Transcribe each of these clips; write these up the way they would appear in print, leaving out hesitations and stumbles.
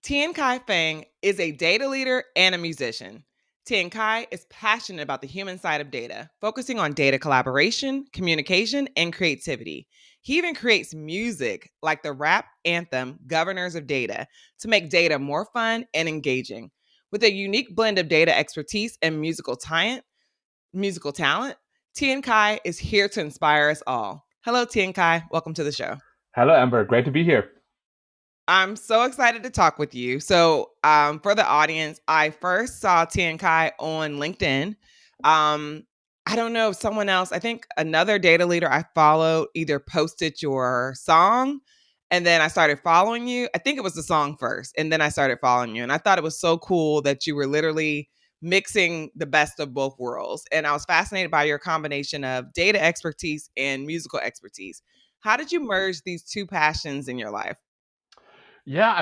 Tiankai Feng is a data leader and a musician. Tiankai is passionate about the human side of data, focusing on data collaboration, communication, and creativity. He even creates music like the rap anthem Governors of Data to make data more fun and engaging. With a unique blend of data expertise and musical talent, Tiankai is here to inspire us all. Hello, Tiankai. Welcome to the show. Hello, Amber. Great to be here. I'm so excited to talk with you. So, for the audience, I first saw Tian Kai on LinkedIn. Um, I don't know if someone else, I think another data leader I followed either posted your song and then I started following you. I think it was the song first, and then I started following you. And I thought it was so cool that you were literally mixing the best of both worlds. And I was fascinated by your combination of data expertise and musical expertise. How did you merge these two passions in your life? Yeah,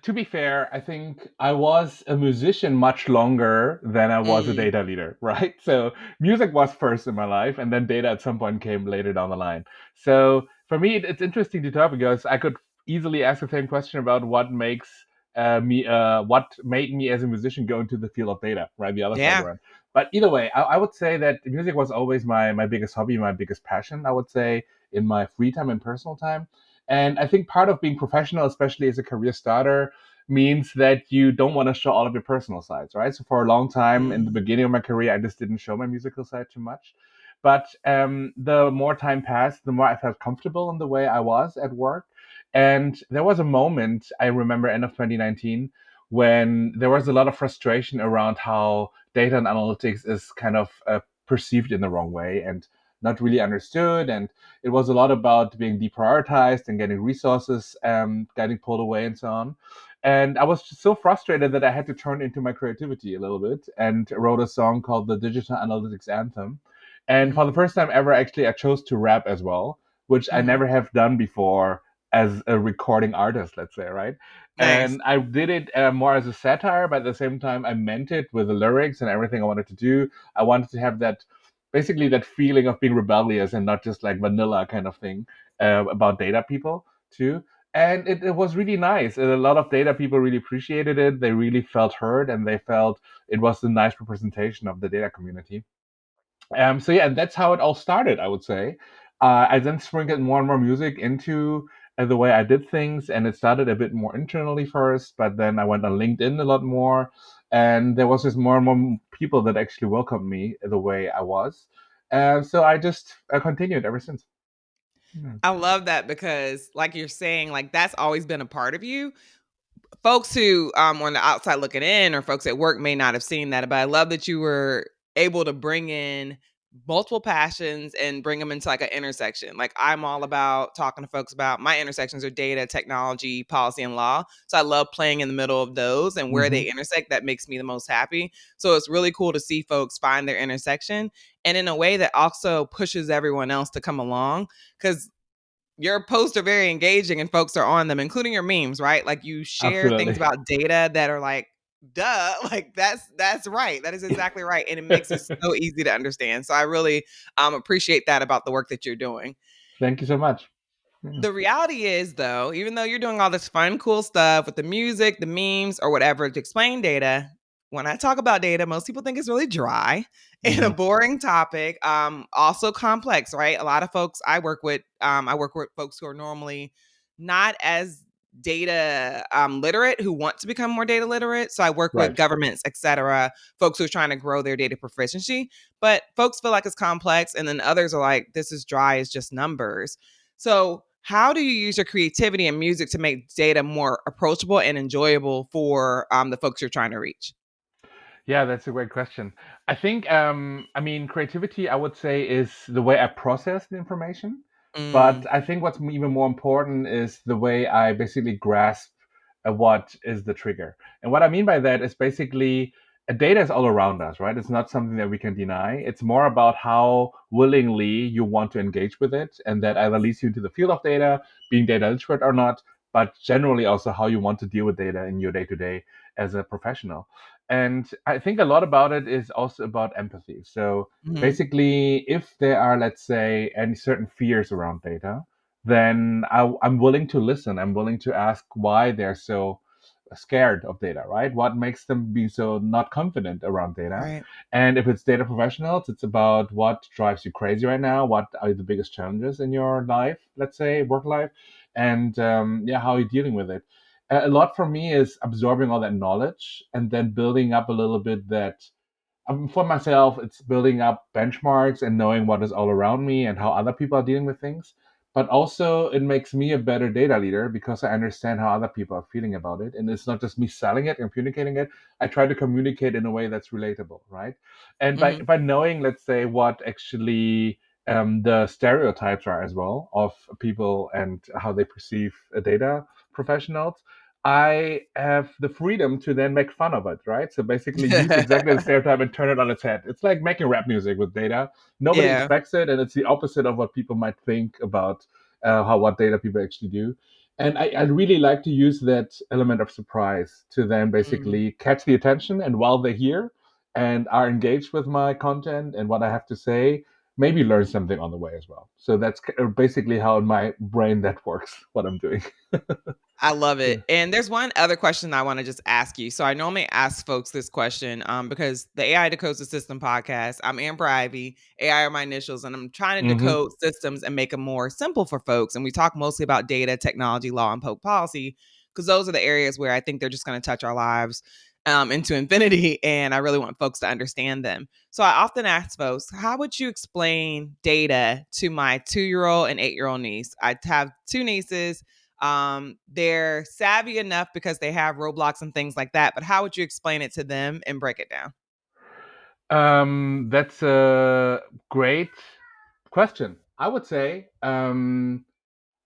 to be fair, I think I was a musician much longer than I was a Mm. data leader, right? So music was first in my life, and then data at some point came later down the line. So for me, it's interesting to talk because I could easily ask the same question about what made me as a musician go into the field of data, right? The other side Yeah. around. But either way, I would say that music was always my biggest hobby, my biggest passion, I would say, in my free time and personal time. And I think part of being professional, especially as a career starter, means that you don't want to show all of your personal sides, right? So for a long time in the Mm. beginning of my career, I just didn't show my musical side too much. But the more time passed, the more I felt comfortable in the way I was at work. And there was a moment, I remember, end of 2019, when there was a lot of frustration around how data and analytics is kind of perceived in the wrong way and not really understood. And it was a lot about being deprioritized and getting resources getting pulled away and so on. And I was just so frustrated that I had to turn into my creativity a little bit and wrote a song called the Digital Analytics Anthem. And for the Mhm. first time ever, actually, I chose to rap as well, which I Mhm. never have done before as a recording artist, let's say, right? Nice. And I did it more as a satire, but at the same time, I meant it with the lyrics and everything I wanted to do. I wanted to have that basically that feeling of being rebellious and not just like vanilla kind of thing about data people too. And it was really nice. And a lot of data people really appreciated it. They really felt heard and they felt it was a nice representation of the data community. So yeah, and that's how it all started, I would say. I then sprinkled more and more music into the way I did things, and it started a bit more internally first, but then I went on LinkedIn a lot more, and there was just more and more people that actually welcomed me the way I was. So I just continued ever since. Yeah. I love that because like you're saying, like that's always been a part of you. Folks who on the outside looking in or folks at work may not have seen that, but I love that you were able to bring in multiple passions and bring them into like an intersection. Like I'm all about talking to folks about my intersections are data, technology, policy, and law. So I love playing in the middle of those and where Hmm. they intersect. That makes me the most happy. So it's really cool to see folks find their intersection and in a way that also pushes everyone else to come along because your posts are very engaging and folks are on them, including your memes, right? Like you share things Absolutely. about data that are like, duh, like that's right. That is exactly right. And it makes it so easy to understand. So I really appreciate that about the work that you're doing. Thank you so much. Yeah. The reality is, though, even though you're doing all this fun, cool stuff with the music, the memes, or whatever to explain data, when I talk about data, most people think it's really dry and a Mhm. boring topic. Also complex, right? A lot of folks I work with folks who are normally not as data literate who want to become more data literate. So I work with Right. governments, et cetera, folks who are trying to grow their data proficiency. But folks feel like it's complex, and then others are like, this is dry, it's just numbers. So, how do you use your creativity and music to make data more approachable and enjoyable for the folks you're trying to reach? Yeah, that's a great question. Creativity, I would say, is the way I process the information. But Mm, I think what's even more important is the way I basically grasp what is the trigger. And what I mean by that is basically data is all around us, right? It's not something that we can deny. It's more about how willingly you want to engage with it. And that either leads you into the field of data, being data literate or not, but generally also how you want to deal with data in your day to day as a professional. And I think a lot about it is also about empathy. So mhm. basically, if there are, let's say, any certain fears around data, then I'm willing to listen. I'm willing to ask why they're so. scared of data, right? What makes them be so not confident around data? Right. And if it's data professionals, it's about what drives you crazy right now, what are the biggest challenges in your life, let's say work life, and yeah, how are you dealing with it? A lot for me is absorbing all that knowledge and then building up a little bit that for myself, it's building up benchmarks and knowing what is all around me and how other people are dealing with things. But also, it makes me a better data leader because I understand how other people are feeling about it. And it's not just me selling it and communicating it. I try to communicate in a way that's relatable, right? And by, Mhm. by knowing, let's say, what actually the stereotypes are as well of people and how they perceive data professionals, I have the freedom to then make fun of it, right? So basically use exactly the stereotype and turn it on its head. It's like making rap music with data. Nobody Yeah. expects it, and it's the opposite of what people might think about how what data people actually do. And I really like to use that element of surprise to then Mhm. basically catch the attention. And while they're here and are engaged with my content and what I have to say, maybe learn something on the way as well. So that's basically how in my brain that works, what I'm doing. I love Yeah. it. And there's one other question I want to just ask you. So I normally ask folks this question because the AI Decodes the System podcast, I'm Amber Ivy, AI are my initials, and I'm trying to Hmm. decode systems and make them more simple for folks. And we talk mostly about data, technology, law, and public policy because those are the areas where I think they're just going to touch our lives into infinity. And I really want folks to understand them. So I often ask folks, how would you explain data to my 2 year old and 8 year old niece? I have two nieces. They're savvy enough because they have Roblox and things like that, but how would you explain it to them and break it down? That's a great question. I would say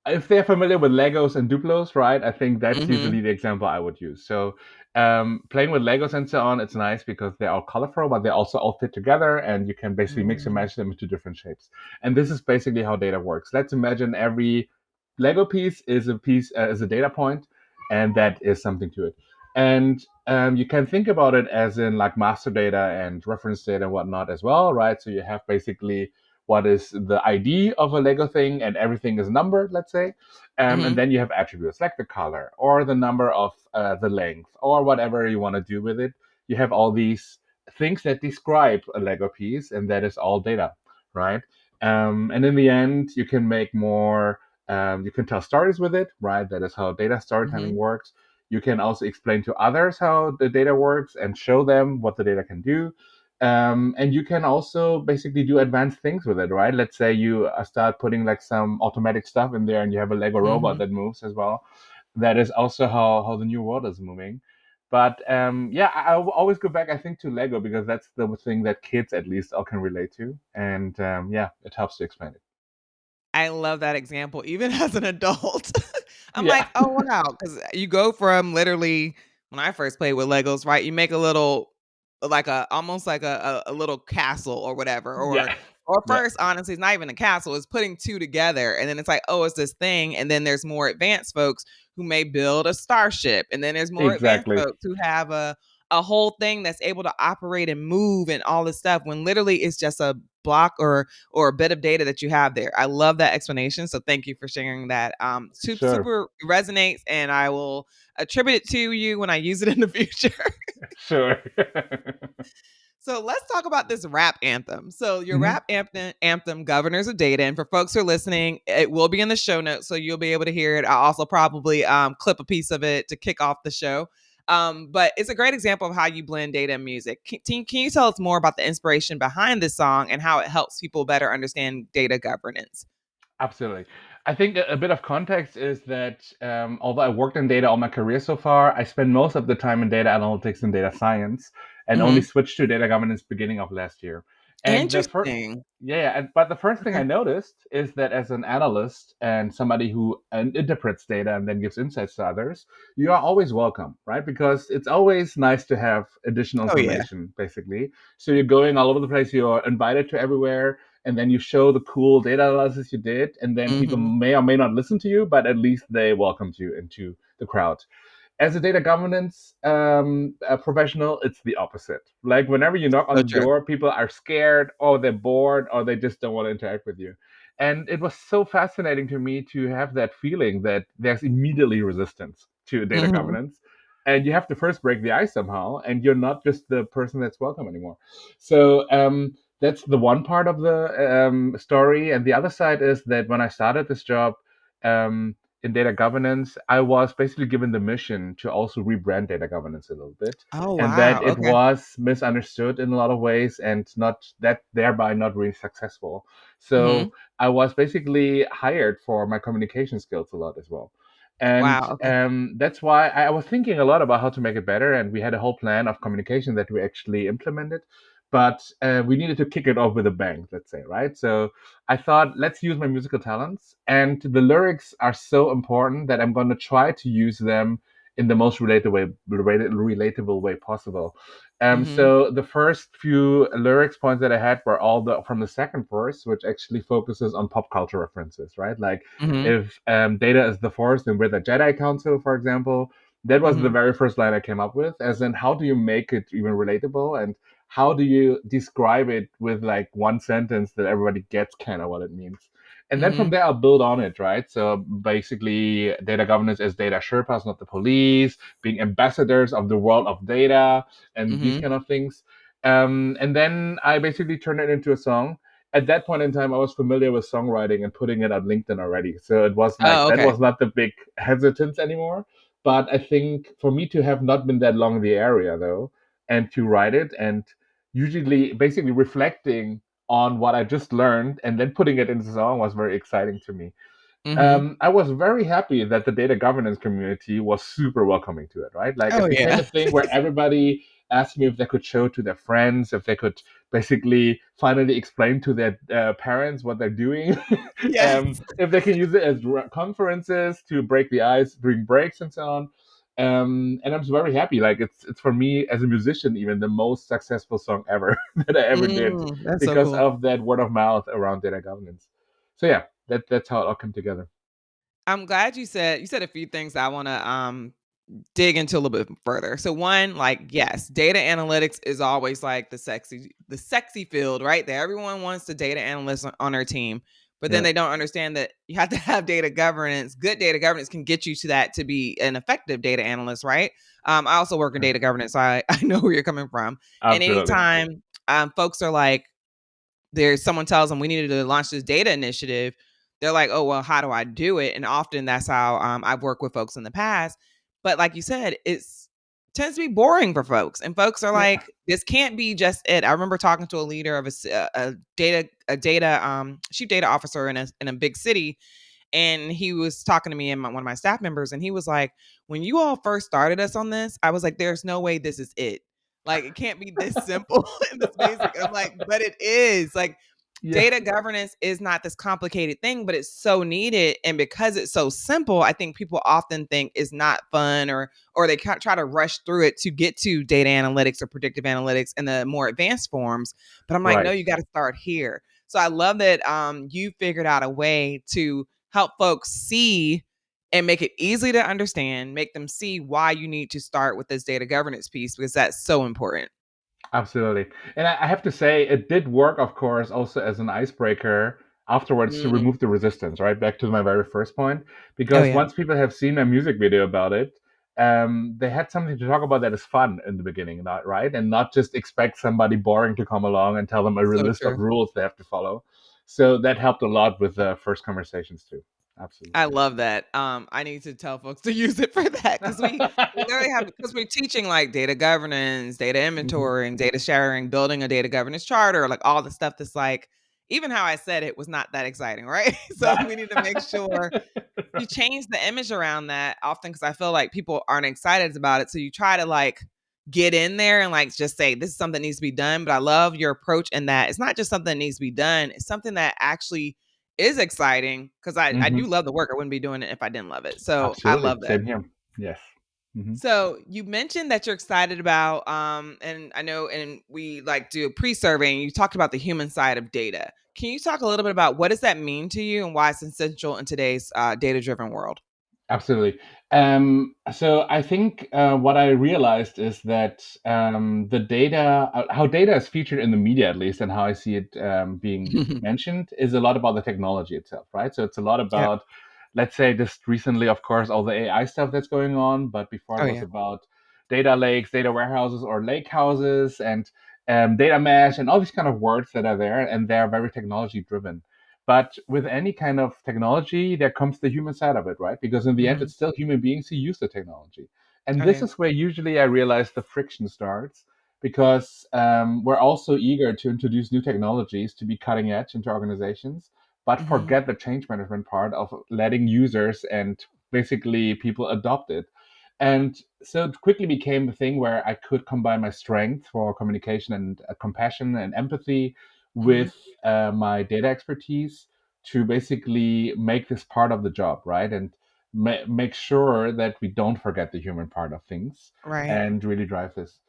if they're familiar with Legos and Duplos, right? I think that's Mhm. usually the example I would use. So, playing with Legos and so on, it's nice because they're all colorful, but they also all fit together, and you can basically mix and Mm. match them into different shapes. And this is basically how data works. Let's imagine every Lego piece is a data point, and that is something to it. And you can think about it as in like master data and reference data and whatnot as well, right? So you have basically what is the ID of a Lego thing, and everything is numbered, let's say. And Mhm. then you have attributes like the color or the number of the length or whatever you want to do with it. You have all these things that describe a Lego piece, and that is all data, right? And in the end, you can make more. You can tell stories with it, right? That is how data storytelling Mhm. works. You can also explain to others how the data works and show them what the data can do. And you can also basically do advanced things with it, right? Let's say you start putting like some automatic stuff in there and you have a Lego robot Mhm. that moves as well. That is also how the new world is moving. But yeah, I will always go back, I think, to Lego because that's the thing that kids at least all can relate to. And yeah, it helps to explain it. I love that example even as an adult. I'm Yeah. like, "Oh, wow," because you go from literally when I first played with Legos, right? You make a little like a almost like a little castle or whatever, Yeah. or Yeah. first, honestly, it's not even a castle, it's putting 2 together, and then it's like, "Oh, it's this thing," and then there's more advanced folks who may build a starship, and then there's more advanced Exactly. folks who have a whole thing that's able to operate and move and all this stuff when literally it's just a block or a bit of data that you have there. I love that explanation. So thank you for sharing that. Sure. Super resonates, and I will attribute it to you when I use it in the future. Sure. So let's talk about this rap anthem. So your Hmm. rap anthem, Governors of Data, and for folks who are listening, it will be in the show notes, so you'll be able to hear it. I'll also probably clip a piece of it to kick off the show. But it's a great example of how you blend data and music. Can you tell us more about the inspiration behind this song and how it helps people better understand data governance? Absolutely. I think a bit of context is that although I worked in data all my career so far, I spent most of the time in data analytics and data science, and only Hmm. switched to data governance beginning of last year. And the first, Interesting. yeah, yeah, but the first thing Okay. I noticed is that as an analyst and somebody who interprets data and then gives insights to others, you are always welcome, right? Because it's always nice to have additional Oh yeah. information, basically. So you're going all over the place, you're invited to everywhere, and then you show the cool data analysis you did, and then people Hmm. may or may not listen to you, but at least they welcomed you into the crowd. As a data governance professional, it's the opposite. Like whenever you knock on So the true. door, people are scared, or they're bored, or they just don't want to interact with you. And it was so fascinating to me to have that feeling that there's immediately resistance to data Hmm. governance. and you have to first break the ice somehow, and you're not just the person that's welcome anymore. So that's the one part of the story, and the other side is that when I started this job um, in data governance, I was basically given the mission to also rebrand data governance a little bit, Oh, and that wow. it Okay. was misunderstood in a lot of ways, and not that thereby not really successful. So Mhm. I was basically hired for my communication skills a lot as well. And Wow, okay. that's why I was thinking a lot about how to make it better. And we had a whole plan of communication that we actually implemented. But we needed to kick it off with a bang, let's say, right? So I thought, let's use my musical talents. And the lyrics are so important that I'm going to try to use them in the most relatable way possible. Mhm. So the first few lyrics points that I had were all from the second verse, which actually focuses on pop culture references, right? Like Mhm. if data is the force, then we're the Jedi Council, for example. That was the Mhm. very first line I came up with, as in how do you make it even relatable, and how do you describe it with like one sentence that everybody gets kind of what it means. And then from Mhm. there, I'll build on it, right? So basically, data governance as data Sherpas, not the police, being ambassadors of the world of data, and these Mhm. kind of things. And then I basically turned it into a song. At that point in time, I was familiar with songwriting and putting it on LinkedIn already. So it was like, Oh, that okay. was not the big hesitance anymore. But I think for me to have not been that long in the area, though, and to write it, and usually basically reflecting on what I just learned and then putting it into song was very exciting to me. Mhm. I was very happy that the data governance community was super welcoming to it, right? Like Oh, it became yeah. a thing where everybody asked me if they could show to their friends, if they could basically finally explain to their parents what they're doing, Yes. if they can use it as conferences to break the ice during breaks and so on. And I'm very happy. Like it's for me as a musician, even the most successful song ever that I ever did That's so because cool. of that word of mouth around data governance. So yeah, that's how it all came together. I'm glad you said a few things I wanna, dig into a little bit further. So one, like, yes, data analytics is always like the sexy field, right? That everyone wants the data analyst on their team, but then Yeah. they don't understand that you have to have data governance. Good data governance can get you to that to be an effective data analyst, right? I also work in Right. data governance, so I know where you're coming from. And Absolutely. anytime folks are like, there's someone tells them we needed to launch this data initiative, they're like, oh, well, how do I do it? And often that's how I've worked with folks in the past. But like you said, it's tends to be boring for folks. And folks are Yeah. like, this can't be just it. I remember talking to a leader of a chief data officer in a big city, and he was talking to me and one of my staff members, and he was like, when you all first started us on this, I was like, there's no way this is it. Like, it can't be this simple and this basic. I'm like, but it is. Like, Yeah. data governance is not this complicated thing, but it's so needed. And because it's so simple, I think people often think is not fun, or they try to rush through it to get to data analytics or predictive analytics in the more advanced forms. But I'm like, no, Right. you got to start here. So I love that you figured out a way to help folks see and make it easy to understand, make them see why you need to start with this data governance piece, because that's so important. Absolutely. And I have to say, it did work, of course, also as an icebreaker afterwards to Mm. remove the resistance, right? Back to my very first point. Oh Because yeah, once people have seen a music video about it, they had something to talk about that is fun in the beginning, not right? And not just expect somebody boring to come along and tell them a so list of true. rules they have to follow. So that helped a lot with the first conversations too. I Absolutely. love that. I need to tell folks to use it for that because we literally have, because we're teaching like data governance, data Mhm. inventory, data sharing, building a data governance charter, like all the stuff that's like, even how I said it was not that exciting, right? So we need to make sure you change the image around that often, because I feel like people aren't excited about it. So you try to like get in there and like just say this is something that needs to be done. But I love your approach in that it's not just something that needs to be done, it's something that actually is exciting, because I Mhm. do love the work. I wouldn't be doing it if I didn't love it. So I Absolutely. love that. Same here. Yes. Mhm. So you mentioned that you're excited about, and I know, and we like do a pre-survey, and you talked about the human side of data. Can you talk a little bit about what does that mean to you and why it's essential in today's data-driven world? Absolutely. So I think what I realized is that the data, how data is featured in the media at least, and how I see it being mentioned, is a lot about the technology itself, right? So it's a lot Yep. about, let's say, just recently, of course, all the AI stuff that's going on, but before it Oh was yeah. about data lakes, data warehouses, or lake houses, and data mesh, and all these kind of words that are there, and they're very technology driven. But with any kind of technology, there comes the human side of it, right? Because in the end, Mhm. it's still human beings who use the technology. And this Okay. is where usually I realize the friction starts, because we're also eager to introduce new technologies to be cutting edge into organizations, but Mhm. forget the change management part of letting users and basically people adopt it. And so it quickly became the thing where I could combine my strength for communication and compassion and empathy Mhm. with my data expertise to basically make this part of the job, right? And make sure that we don't forget the human part of things Right. and really drive this.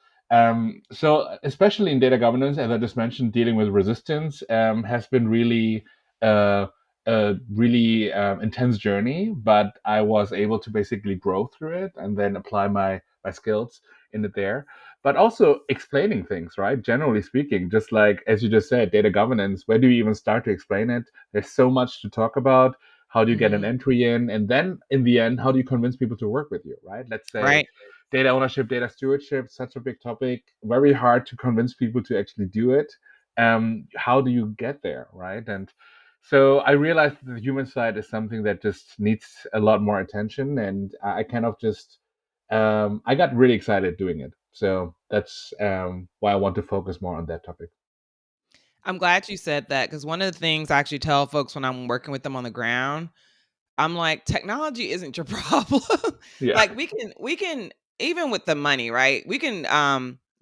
So, especially in data governance, as I just mentioned, dealing with resistance has been really uh, a really intense journey, but I was able to basically grow through it and then apply my skills in it there. But also explaining things, right? Generally speaking, just like as you just said, data governance, where do you even start to explain it? There's so much to talk about. How do you get an Mhm. entry in? And then in the end, how do you convince people to work with you, right? Let's say Right. data ownership, data stewardship, such a big topic, very hard to convince people to actually do it. How do you get there, right? And so I realized that the human side is something that just needs a lot more attention, and I kind of just I got really excited doing it. So that's why I want to focus more on that topic. I'm glad you said that because one of the things I actually tell folks when I'm working with them on the ground, I'm like, technology isn't your problem. Yeah, Like we can even with the money, right? We can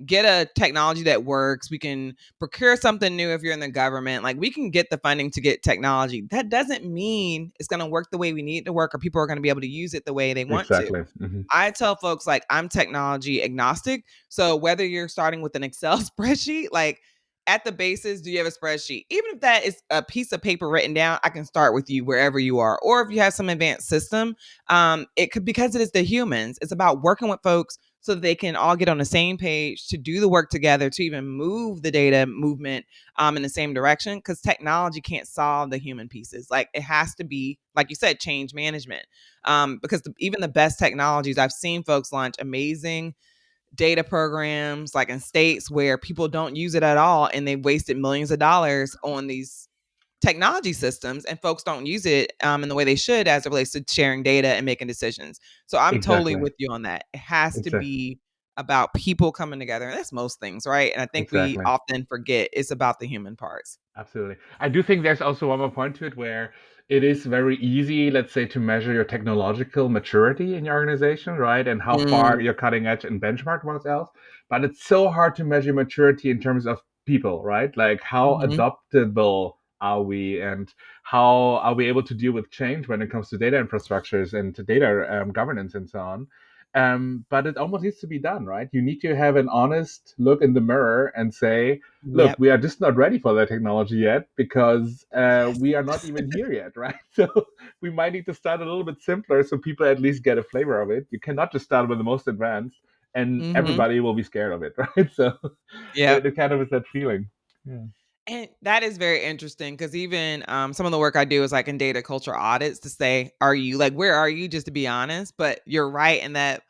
get a technology that works. We can procure something new if you're in the government. Like we can get the funding to get technology. That doesn't mean it's going to work the way we need it to work or people are going to be able to use it the way they want to. exactly. Hmm. I tell folks like I'm technology agnostic. So whether you're starting with an Excel spreadsheet, like at the basis, do you have a spreadsheet? Even if that is a piece of paper written down, I can start with you wherever you are. Or if you have some advanced system, it could because it is the humans. It's about working with folks so that they can all get on the same page to do the work together to even move the data movement in the same direction. Because technology can't solve the human pieces. Like it has to be, like you said, change management because even the best technologies, I've seen folks launch amazing data programs like in states where people don't use it at all and they've wasted millions of dollars on these technology systems and folks don't use it in the way they should as it relates to sharing data and making decisions. So I'm totally Exactly. with you on that. It has to Exactly. be about people coming together. And that's most things, right? And I think we Exactly. often forget it's about the human parts. Absolutely. I do think there's also one more point to it where it is very easy, let's say, to measure your technological maturity in your organization, right? And how far Mm, you're cutting edge and benchmark one's else. But it's so hard to measure maturity in terms of people, right? Like how mhm. adaptable are we and how are we able to deal with change when it comes to data infrastructures and to data governance and so on. But it almost needs to be done, right? You need to have an honest look in the mirror and say, look, Yep. we are just not ready for that technology yet because we are not even here yet, right? So we might need to start a little bit simpler so people at least get a flavor of it. You cannot just start with the most advanced and Hmm. everybody will be scared of it, right? So Yep. it kind of is that feeling. Yeah. And that is very interesting because even some of the work I do is like in data culture audits to say, are you like, where are you, just to be honest? But you're right in that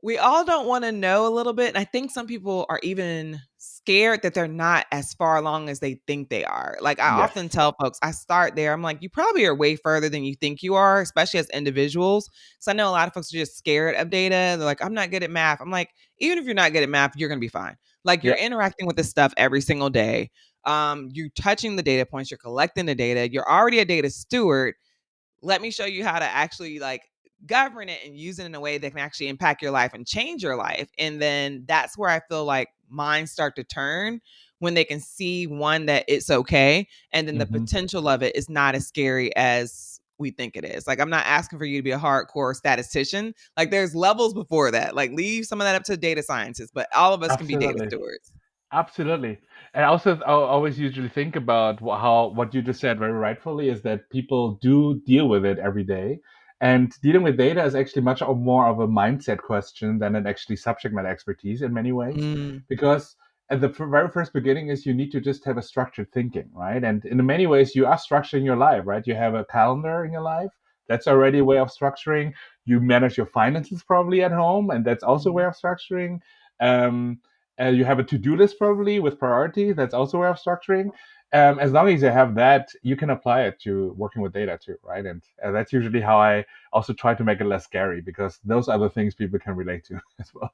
we all don't wanna know a little bit, and I think some people are even scared that they're not as far along as they think they are. Like, I Yes. often tell folks, I start there, I'm like, "You probably are way further than you think you are," especially as individuals. So I know a lot of folks are just scared of data. They're like, "I'm not good at math." I'm like, "Even if you're not good at math, you're gonna be fine." Like, you're Yeah. interacting with this stuff every single day. You're touching the data points, you're collecting the data, you're already a data steward. Let me show you how to actually like govern it and use it in a way that can actually impact your life and change your life. And then that's where I feel like minds start to turn when they can see one that it's okay and then the Hmm. potential of it is not as scary as we think it is. Like I'm not asking for you to be a hardcore statistician. Like there's levels before that. Like leave some of that up to data scientists, but all of us can be data Absolutely. stewards. Absolutely. And also, I always usually think about how what you just said very rightfully is that people do deal with it every day. And dealing with data is actually much more of a mindset question than an actually subject matter expertise in many ways. Mm, Because at the very first beginning is you need to just have a structured thinking, right? And in many ways, you are structuring your life, right? You have a calendar in your life. That's already a way of structuring. You manage your finances probably at home, and that's also a way Mhm. of structuring. Um, you have a to-do list probably with priorities. That's also a way of structuring. As long as you have that, you can apply it to working with data too, right? And that's usually how I also try to make it less scary, because those are the things people can relate to as well.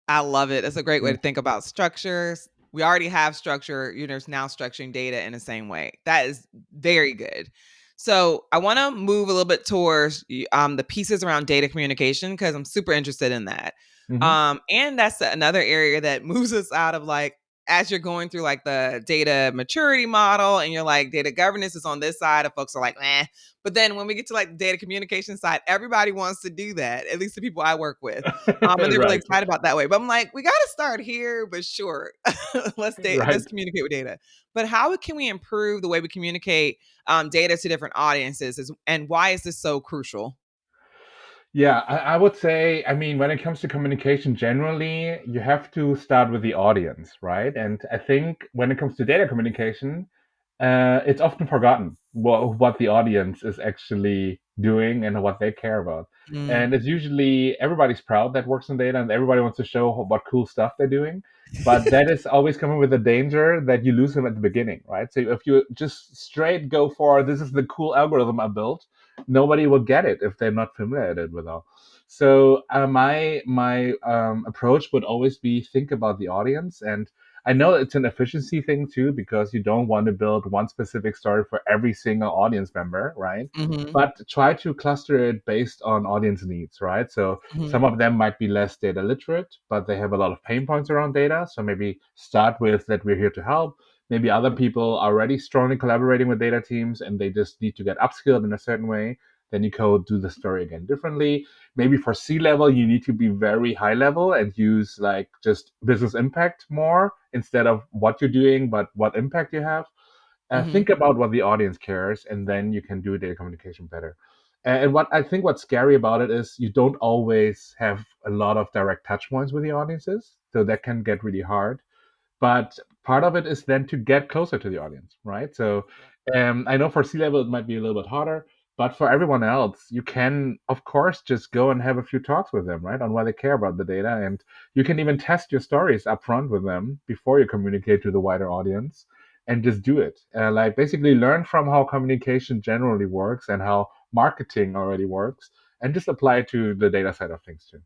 I love it. It's a great way Yeah. to think about structures. We already have structure, it's now structuring data in the same way. That is very good. So I want to move a little bit towards the pieces around data communication because I'm super interested in that. Hmm. And that's another area that moves us out of like as you're going through like the data maturity model and you're like data governance is on this side of folks are like, eh. But then when we get to like the data communication side, everybody wants to do that. At least the people I work with. And they're really Right, excited about that way. But I'm like, we got to start here, but sure, let's right. communicate with data. But how can we improve the way we communicate data to different audiences, and why is this so crucial? Yeah, I would say, I mean, when it comes to communication generally, you have to start with the audience, right? And I think when it comes to data communication, it's often forgotten what the audience is actually doing and what they care about. And Mm. it's usually everybody's proud that works in data and everybody wants to show what cool stuff they're doing. But that is always coming with the danger that you lose them at the beginning, right? So if you just straight go for this is the cool algorithm I built, nobody will get it if they're not familiar with it. So my approach would always be think about the audience, and I know it's an efficiency thing too, because you don't want to build one specific story for every single audience member, right? Hmm. But try to cluster it based on audience needs, right? So Hmm. some of them might be less data literate, but they have a lot of pain points around data. So maybe start with that we're here to help. Maybe other people are already strongly collaborating with data teams and they just need to get upskilled in a certain way. Then you go do the story again differently. Maybe for C level, you need to be very high level and use like just business impact more instead of what you're doing, but what impact you have. Hmm. Think about what the audience cares, and then you can do data communication better. And what I think what's scary about it is you don't always have a lot of direct touch points with the audiences, so that can get really hard. But part of it is then to get closer to the audience, right? So I know for C level it might be a little bit harder, but for everyone else, you can of course just go and have a few talks with them, right, on why they care about the data, and you can even test your stories up front with them before you communicate to the wider audience, and just do it. Like basically learn from how communication generally works and how marketing already works, and just apply it to the data side of things too.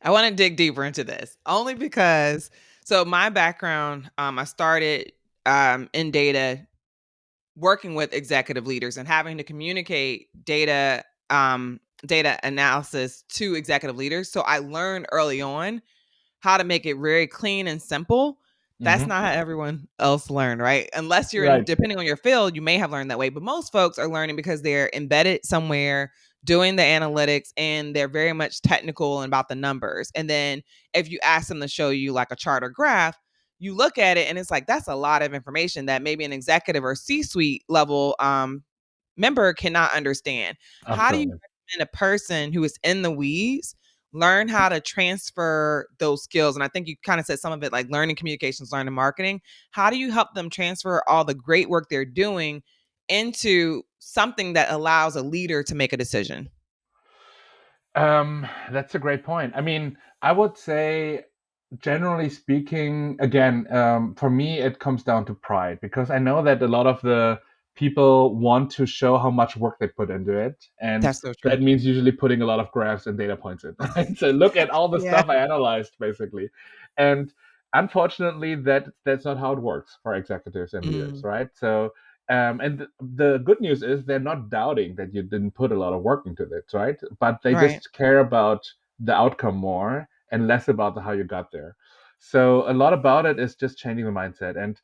I want to dig deeper into this only because so my background, I started in data working with executive leaders and having to communicate data analysis to executive leaders. So I learned early on how to make it very clean and simple. That's Hmm. not how everyone else learned, right? Unless you're in, Right. depending on your field, you may have learned that way. But most folks are learning because they're embedded somewhere doing the analytics and they're very much technical and about the numbers. And then if you ask them to show you like a chart or graph, you look at it and it's like that's a lot of information that maybe an executive or C-suite level member cannot understand. How do you Absolutely. recommend a person who is in the weeds learn how to transfer those skills? And I think you kind of said some of it like learning communications, learning marketing. How do you help them transfer all the great work they're doing into something that allows a leader to make a decision? That's a great point. I mean, I would say, generally speaking, again, for me, it comes down to pride, because I know that a lot of the people want to show how much work they put into it, and That's so true. that means usually putting a lot of graphs and data points in. Right? So look at all the Yeah. stuff I analyzed, basically, and unfortunately, that's not how it works for executives and leaders, Mm, right? So and the good news is they're not doubting that you didn't put a lot of work into it, right? But they right. just care about the outcome more and less about how you got there. So a lot about it is just changing the mindset. And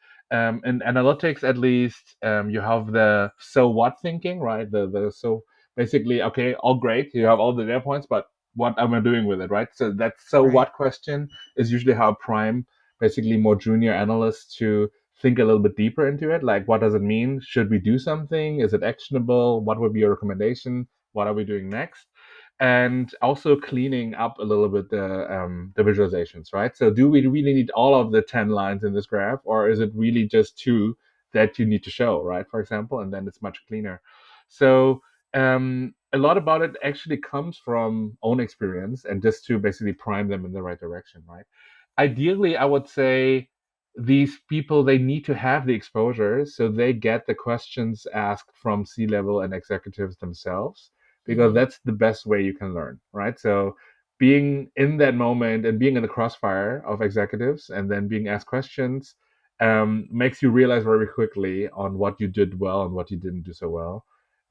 in analytics, at least, you have the so what thinking, right? The so basically, okay, all great, you have all the data points, but what am I doing with it, right? So that so Right. what question is usually how prime basically more junior analysts to think a little bit deeper into it. Like, what does it mean? Should we do something? Is it actionable? What would be your recommendation? What are we doing next? And also cleaning up a little bit the visualizations, right? So, do we really need all of the 10 lines in this graph, or is it really just two that you need to show, right? For example, and then it's much cleaner. So, A lot about it actually comes from own experience and just to basically prime them in the right direction, right? Ideally, I would say these people, they need to have the exposure so they get the questions asked from C-level and executives themselves, because Mhm. that's the best way you can learn, right? So being in that moment and being in the crossfire of executives and then being asked questions makes you realize very quickly on what you did well and what you didn't do so well.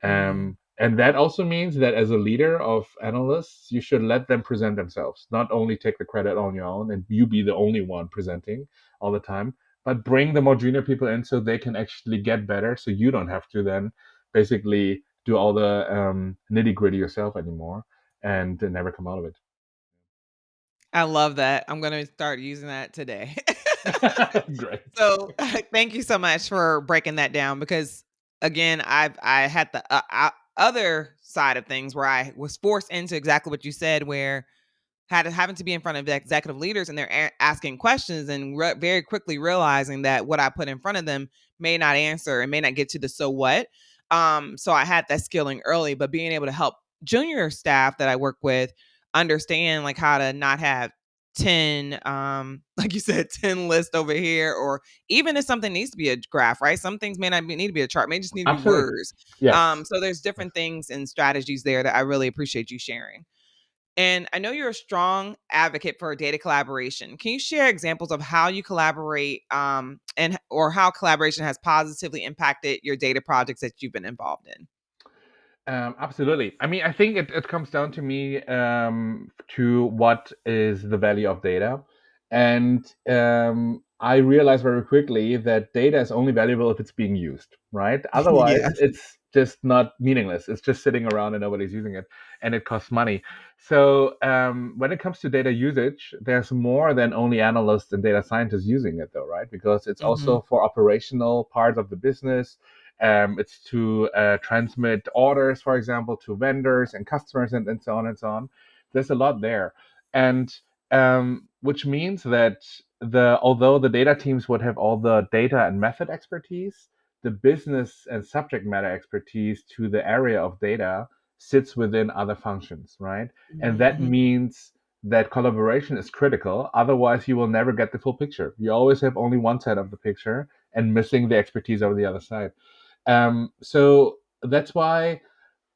Mhm. And that also means that as a leader of analysts, you should let them present themselves, not only take the credit on your own and you be the only one presenting all the time, but bring the more junior people in so they can actually get better. So you don't have to then basically do all the nitty gritty yourself anymore and never come out of I love that. I'm gonna start using that today. it. Great. So, thank you so much for breaking that down because, again, I had the, other side of things where I was forced into exactly what you said, where having to be in front of the executive leaders and they're asking questions and very quickly realizing that what I put in front of them may not answer and may not get to the so what. So I had that skilling early, but being able to help junior staff that I work with understand like how to not have 10 like you said 10 list over here, or even if something needs to be a graph, right? Some things may not need to be a chart, may just need to be Absolutely. words. Yes. So there's Yes. different things and strategies there that I really appreciate you sharing. And I know you're a strong advocate for data collaboration. Can you share examples of how you collaborate, and or how collaboration has positively impacted your data projects that you've been involved in? Absolutely. I mean, I think it comes down to me to what is the value of data. And I realized very quickly that data is only valuable if it's being used, right? Yeah. Otherwise, it's just not meaningless. It's just sitting around and nobody's using it, and it costs money. So when it comes to data usage, there's more than only analysts and data scientists using it, though, right? Because it's Hmm. also for operational parts of the business. It's to transmit orders, for example, to vendors and customers, and so on and so on. There's a lot there, and which means that although the data teams would have all the data and method expertise, the business and subject matter expertise to the area of data sits within other functions, right? And that Hmm. means that collaboration is critical. Otherwise, you will never get the full picture. You always have only one side of the picture and missing the expertise over the other side. So that's why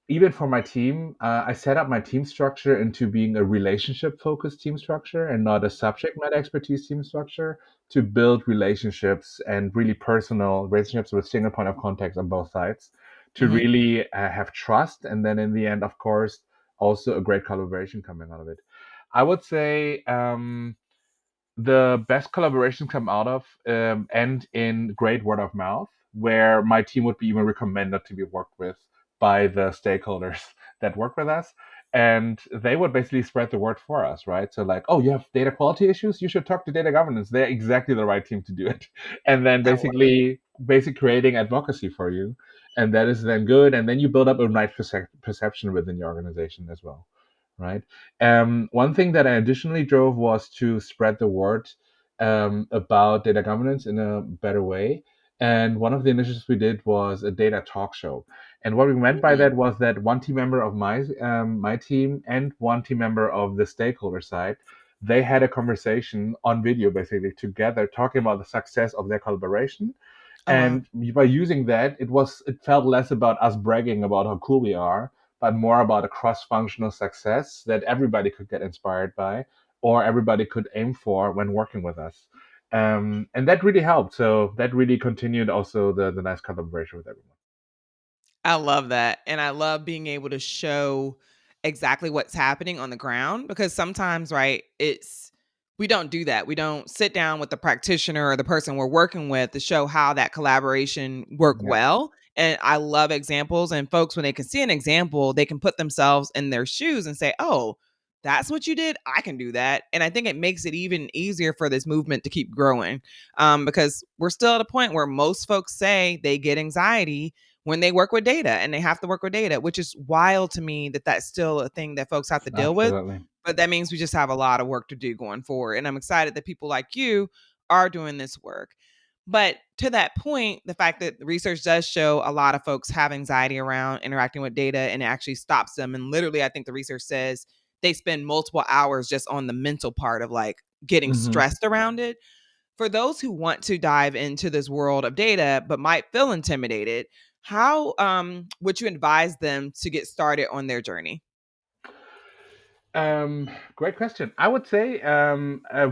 even for my team, I set up my team structure into being a relationship focused team structure and not a subject matter expertise team structure to build relationships and really personal relationships with single point of contact on both sides to Hmm. really have trust. And then in the end, of course, also a great collaboration coming out of it. I would say the best collaborations come out of end in great word of mouth, where my team would be even recommended to be worked with by the stakeholders that work with us. And they would basically spread the word for us, right? So, like, oh, you have data quality issues? You should talk to data governance. They're exactly the right team to do it. And then I love it. basically creating advocacy for you. And that is then good. And then you build up a nice perception within your organization as well, right? One thing that I additionally drove was to spread the word about data governance in a better way. And one of the initiatives we did was a data talk show. And what we meant by Mm. that was that one team member of my team and one team member of the stakeholder side, they had a conversation on video basically together, talking about the success of their collaboration. Oh wow. And by using that, it felt less about us bragging about how cool we are, but more about a cross-functional success that everybody could get inspired by or everybody could aim for when working with us. And that really helped. So that really continued also the nice collaboration with everyone. I love that, and I love being able to show exactly what's happening on the ground because sometimes, right, it's we don't do that. We don't sit down with the practitioner or the person we're working with to show how that collaboration worked Yeah, well, and I love examples, and folks, when they can see an example, they can put themselves in their shoes and say, "Oh, that's what you did? I can do that." And I think it makes it even easier for this movement to keep growing, because we're still at a point where most folks say they get anxiety when they work with data and they have to work with data, which is wild to me that that's still a thing that folks have to deal with. absolutely. But that means we just have a lot of work to do going forward. And I'm excited that people like you are doing this work. But to that point, the fact that research does show a lot of folks have anxiety around interacting with data and it actually stops them. And literally, I think the research says they spend multiple hours just on the mental part of like getting Hmm. stressed around it. For those who want to dive into this world of data but might feel intimidated, how would you advise them to get started on their journey? Great question. I would say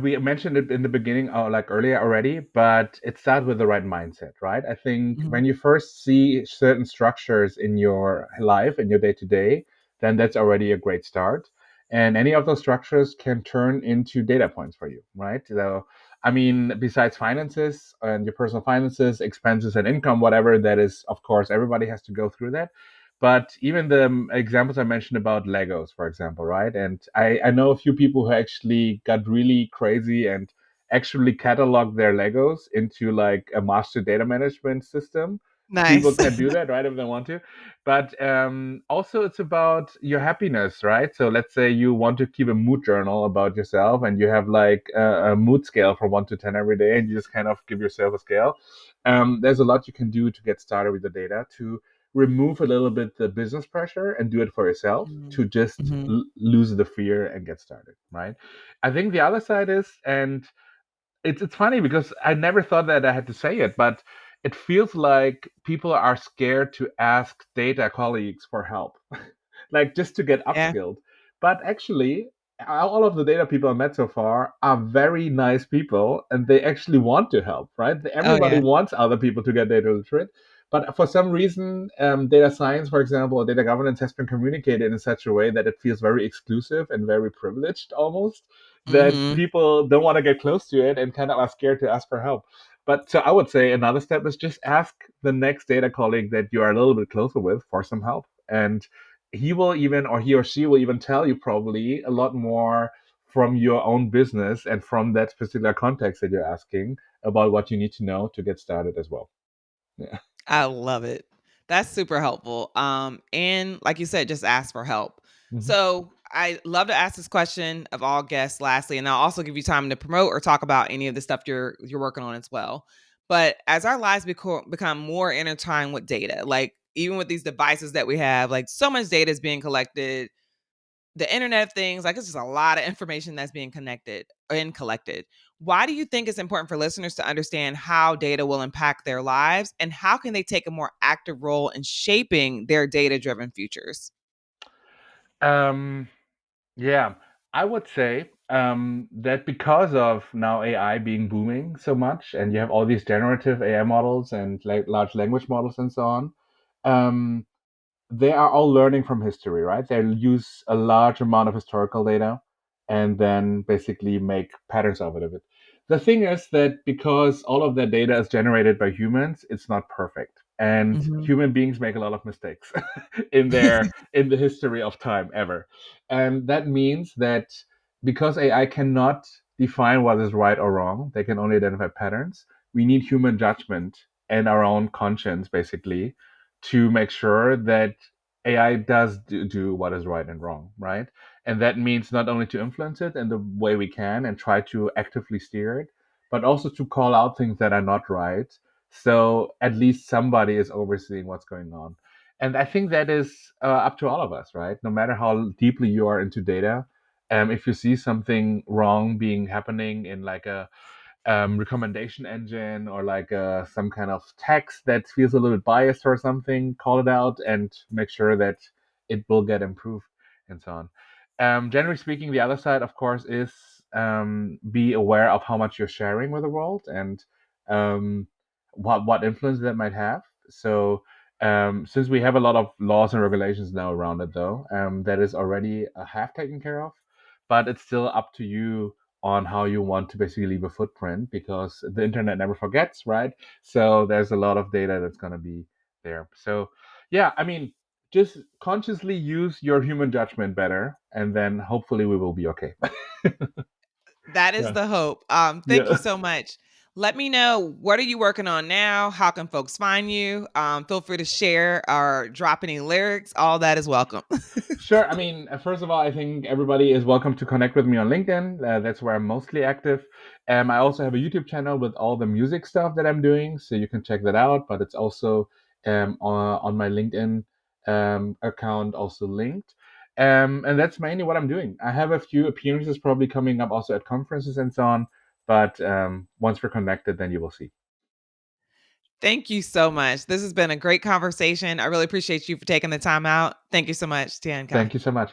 we mentioned it in the beginning, or like earlier already, but it starts with the right mindset, right? I think Mhm. when you first see certain structures in your life, in your day to day, then that's already a great start. And any of those structures can turn into data points for you, right? So, I mean, besides finances and your personal finances, expenses, and income, whatever that is, of course, everybody has to go through that. But even the examples I mentioned about Legos, for example, right? And I know a few people who actually got really crazy and actually cataloged their Legos into like a master data management system. People Nice. can do that, right, if they want to. But also, it's about your happiness, right? So let's say you want to keep a mood journal about yourself, and you have like a mood scale from 1 to 10 every day, and you just kind of give yourself a scale. There's a lot you can do to get started with the data to remove a little bit the business pressure and do it for yourself Mhm. to just Mhm. lose the fear and get started, right? I think the other side is, and it's funny because I never thought that I had to say it, but it feels like people are scared to ask data colleagues for help, like just to get Yeah. upskilled. But actually, all of the data people I met so far are very nice people, and they actually want to help. Right? Oh Everybody yeah. wants other people to get data literate, but for some reason, data science, for example, or data governance has been communicated in such a way that it feels very exclusive and very privileged almost, that Mhm. people don't want to get close to it and kind of are scared to ask for help. But so I would say another step is just ask the next data colleague that you are a little bit closer with for some help. And he will even, or he or she will even tell you probably a lot more from your own business and from that particular context that you're asking about what you need to know to get started as well. Yeah. I love it. That's super helpful. And like you said, just ask for help. Mhm. So I love to ask this question of all guests lastly, and I'll also give you time to promote or talk about any of the stuff you're working on as well. But as our lives become more intertwined with data, like even with these devices that we have, like so much data is being collected, the internet of things, like it's just a lot of information that's being connected and collected. Why do you think it's important for listeners to understand how data will impact their lives and how can they take a more active role in shaping their data driven futures? Um, yeah, I would say that because of now AI being booming so much, and you have all these generative AI models and like large language models and so on, um, they are all learning from history, right? They use a large amount of historical data and then basically make patterns out of it. The thing is that because all of that data is generated by humans, it's not perfect. And Mhm. human beings make a lot of mistakes in the history of time ever. And that means that because AI cannot define what is right or wrong, they can only identify patterns. We need human judgment and our own conscience basically to make sure that AI does do what is right and wrong, right? And that means not only to influence it in the way we can and try to actively steer it, but also to call out things that are not right. So at least somebody is overseeing what's going on. And I think that is up to all of us, right? No matter how deeply you are into data, if you see something wrong being happening in like a recommendation engine or like some kind of text that feels a little bit biased or something, call it out and make sure that it will get improved and so on. Generally speaking, the other side, of course, is be aware of how much you're sharing with the world and um, what influence that might have. So since we have a lot of laws and regulations now around it, though, that is already half taken care of, but it's still up to you on how you want to basically leave a footprint because the internet never forgets, right? So there's a lot of data that's going to be there. So, yeah, I mean, just consciously use your human judgment better, and then hopefully we will be okay. That is Yeah. the hope. Thank you Yeah. so much. Let me know, what are you working on now? How can folks find you? Feel free to share or drop any lyrics. All that is welcome. Sure. I mean, first of all, I think everybody is welcome to connect with me on LinkedIn. That's where I'm mostly active. I also have a YouTube channel with all the music stuff that I'm doing, so you can check that out. But it's also on my LinkedIn account, also linked. And that's mainly what I'm doing. I have a few appearances probably coming up also at conferences and so on. But once we're connected, then you will see. Thank you so much. This has been a great conversation. I really appreciate you for taking the time out. Thank you so much, Tiankai. Thank you so much.